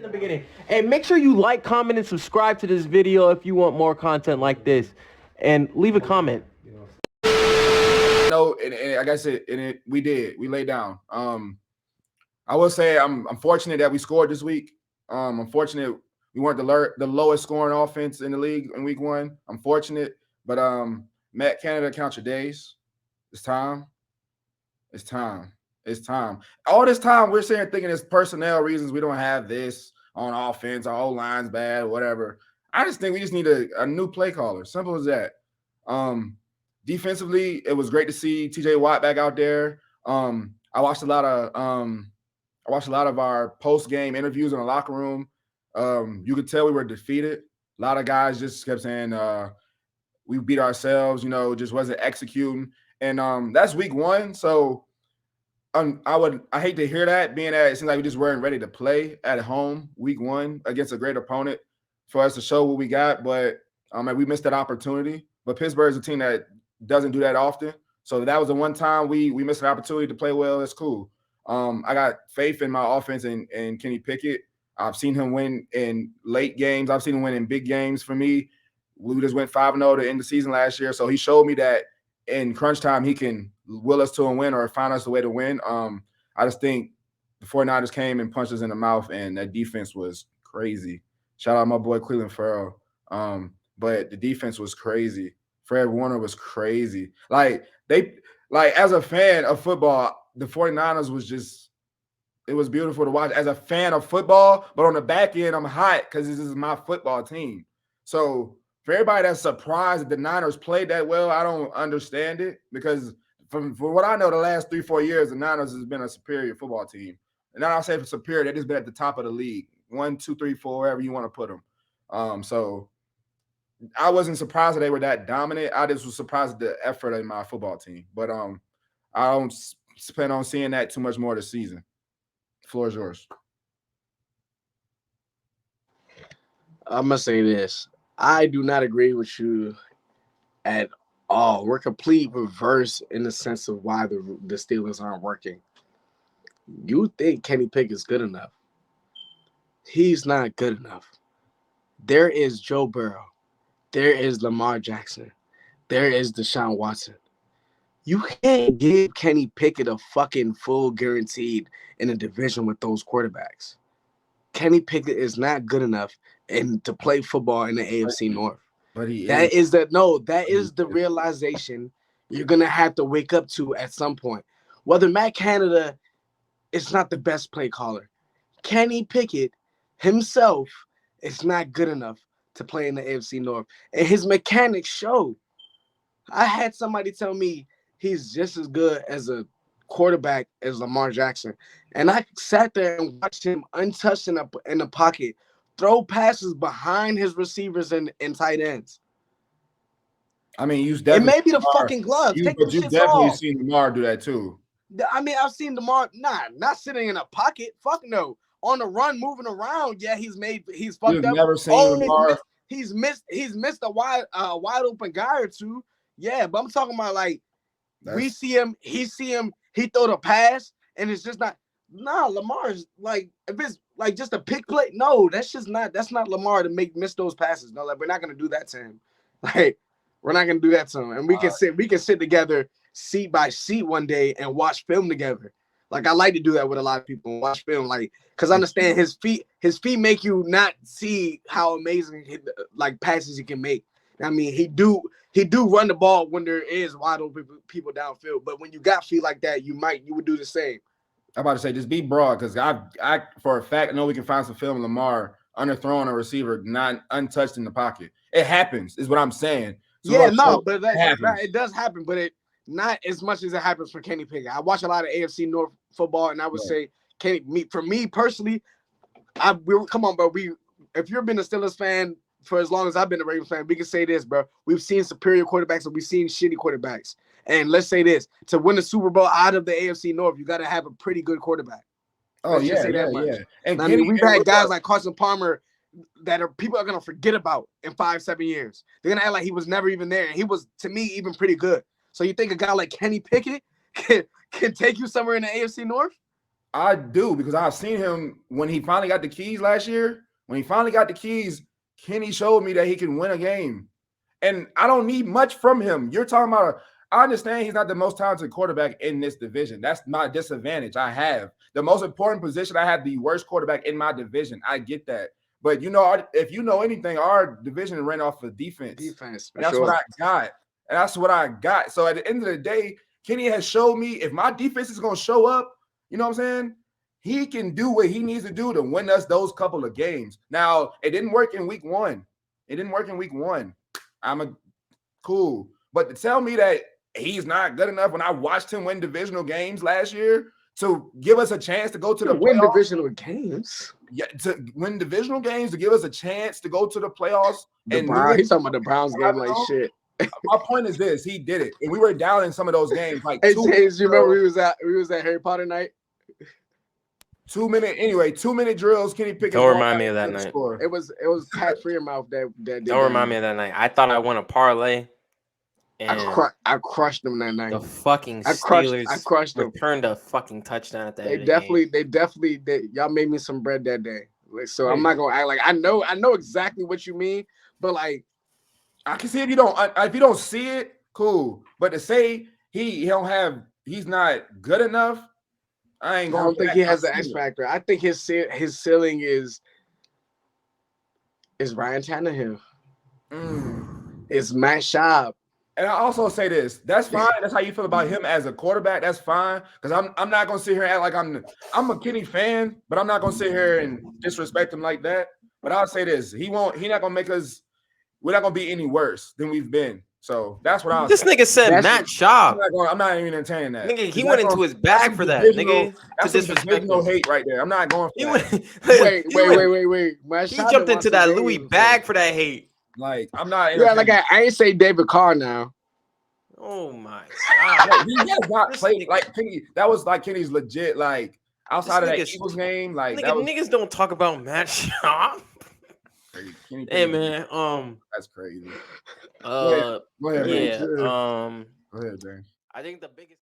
the beginning. And make sure you like, comment, and subscribe to this video if you want more content like this. And leave a comment. No, and like I said, we did. We laid down. I will say I'm fortunate that we scored this week. I'm fortunate we weren't the lowest scoring offense in the league in week 1. I'm fortunate, but Matt Canada, count your days. It's time. It's time. It's time. All this time we're sitting here thinking it's personnel reasons we don't have this on offense. Our whole line's bad, whatever. I just think we just need a new play caller. Simple as that. Defensively, it was great to see TJ Watt back out there. I watched a lot of our post-game interviews in the locker room. You could tell we were defeated. A lot of guys just kept saying we beat ourselves, just wasn't executing. And that's week 1. So I hate to hear that, being that it seems like we just weren't ready to play at home week 1 against a great opponent for us to show what we got. But we missed that opportunity. But Pittsburgh is a team that doesn't do that often. So that was the one time we missed an opportunity to play well. It's cool. I got faith in my offense and Kenny Pickett. I've seen him win in late games. I've seen him win in big games for me. We just went 5-0 to end the season last year. So he showed me that in crunch time, he can will us to a win or find us a way to win. I just think the 49ers came and punched us in the mouth, and that defense was crazy. Shout out my boy Cleveland Farrell. But the defense was crazy. Fred Warner was crazy. As a fan of football, the 49ers it was beautiful to watch as a fan of football, but on the back end, I'm hot because this is my football team. So for everybody that's surprised that the Niners played that well, I don't understand it because from what I know, the last 3-4 years, the Niners has been a superior football team. And now I say for superior, they've just been at the top of the league. 1, 2, 3, 4, wherever you want to put them. So I wasn't surprised that they were that dominant. I just was surprised at the effort of my football team. But I don't plan on seeing that too much more this season. The floor is yours. I'm going to say this. I do not agree with you at all. We're complete reverse in the sense of why the Steelers aren't working. You think Kenny Pickett is good enough. He's not good enough. There is Joe Burrow. There is Lamar Jackson. There is Deshaun Watson. You can't give Kenny Pickett a fucking full guaranteed in a division with those quarterbacks. Kenny Pickett is not good enough to play football in the AFC North. But that is the realization you're going to have to wake up to at some point. Whether Matt Canada is not the best play caller, Kenny Pickett himself is not good enough to play in the AFC North. And his mechanics show. I had somebody tell me he's just as good as a quarterback as Lamar Jackson. And I sat there and watched him untouched in the pocket, throw passes behind his receivers and tight ends. I mean, you definitely. It may be the fucking gloves. But you've definitely seen Lamar do that too. I mean, I've seen Lamar, not sitting in a pocket. Fuck no. On the run, moving around. Yeah, he's fucked up. Never seen Lamar. He's missed a wide open guy or two. Yeah, but I'm talking about we see him, he throw the pass, and it's just not. Nah, Lamar's if it's just a pick play. No, that's not Lamar to miss those passes. No, we're not gonna do that to him. We're not gonna do that to him. And we can sit together seat by seat one day and watch film together. I like to do that with a lot of people and watch film, because I understand his feet make you not see how amazing passes he can make. I mean, he do run the ball when there is wide open people downfield, but when you got feet like that, you would do the same. I'm about to say, just be broad, because I for a fact know we can find some film of Lamar underthrowing a receiver not untouched in the pocket. It happens, is what I'm saying. So but it does happen, but it not as much as it happens for Kenny Pickett. I watch a lot of AFC North football, and I would say, for me personally, come on, bro. If you've been a Steelers fan for as long as I've been a Ravens fan, we can say this, bro. We've seen superior quarterbacks and we've seen shitty quarterbacks. And let's say this: to win the Super Bowl out of the AFC North, you got to have a pretty good quarterback. Yeah. And I mean, we've had guys like Carson Palmer that people are gonna forget about in 5-7 years. They're gonna act like he was never even there, and he was, to me, even pretty good. So you think a guy like Kenny Pickett can take you somewhere in the AFC North? I do, because I've seen him when he finally got the keys last year. When he finally got the keys, Kenny showed me that he can win a game. And I don't need much from him. You're talking about I understand he's not the most talented quarterback in this division. That's my disadvantage. I have the most important position. I have the worst quarterback in my division. I get that. But if you know anything, our division ran off of defense. That's what I got. And that's what I got. So at the end of the day, Kenny has showed me if my defense is going to show up, you know what I'm saying? He can do what he needs to do to win us those couple of games. Now, it didn't work in week one. Cool. But to tell me that he's not good enough when I watched him win divisional games last year to give us a chance to go to the win divisional games. Yeah, to win divisional games, to give us a chance to go to the playoffs. He's talking about the Browns game like shit. My point is this: he did it, and we were down in some of those games. Like, hey, James, you remember we was at Harry Potter night? 2 minute drills. Kenny Pickett. Don't remind me of that night. It was Pat Freermouth that did. Don't remind me of that night. I thought I won a parlay. And I crushed them that night. The fucking Steelers I crushed them. Returned a fucking touchdown at the end. They definitely y'all made me some bread that day. So I'm not gonna act like I know exactly what you mean, but like I can see if you don't see it, cool. But to say he's not good enough, I don't think he has the X factor. I think his ceiling is Ryan Tannehill. It's Matt Schaub. And I also say this: that's fine. That's how you feel about him as a quarterback. That's fine. Because I'm not gonna sit here and act like I'm a Kenny fan, but I'm not gonna sit here and disrespect him like that. But I'll say this: he's not gonna make us. We're not gonna be any worse than we've been. So that's what I'll say. This nigga said Matt Schaub. I'm not even entertaining that. Nigga, he went into his bag for that. Nigga, that's disrespect. No hate right there. I'm not going for that. Wait. He jumped into that Louis bag for that hate. Like, I'm not. Yeah, like I ain't say David Carr now. Oh my god, he has not played like Kenny. That was like Kenny's legit. Like outside of that Eagles game, like niggas don't talk about Matt Schaub. Hey man, that's crazy. Go ahead, yeah, Go ahead, James. I think the biggest.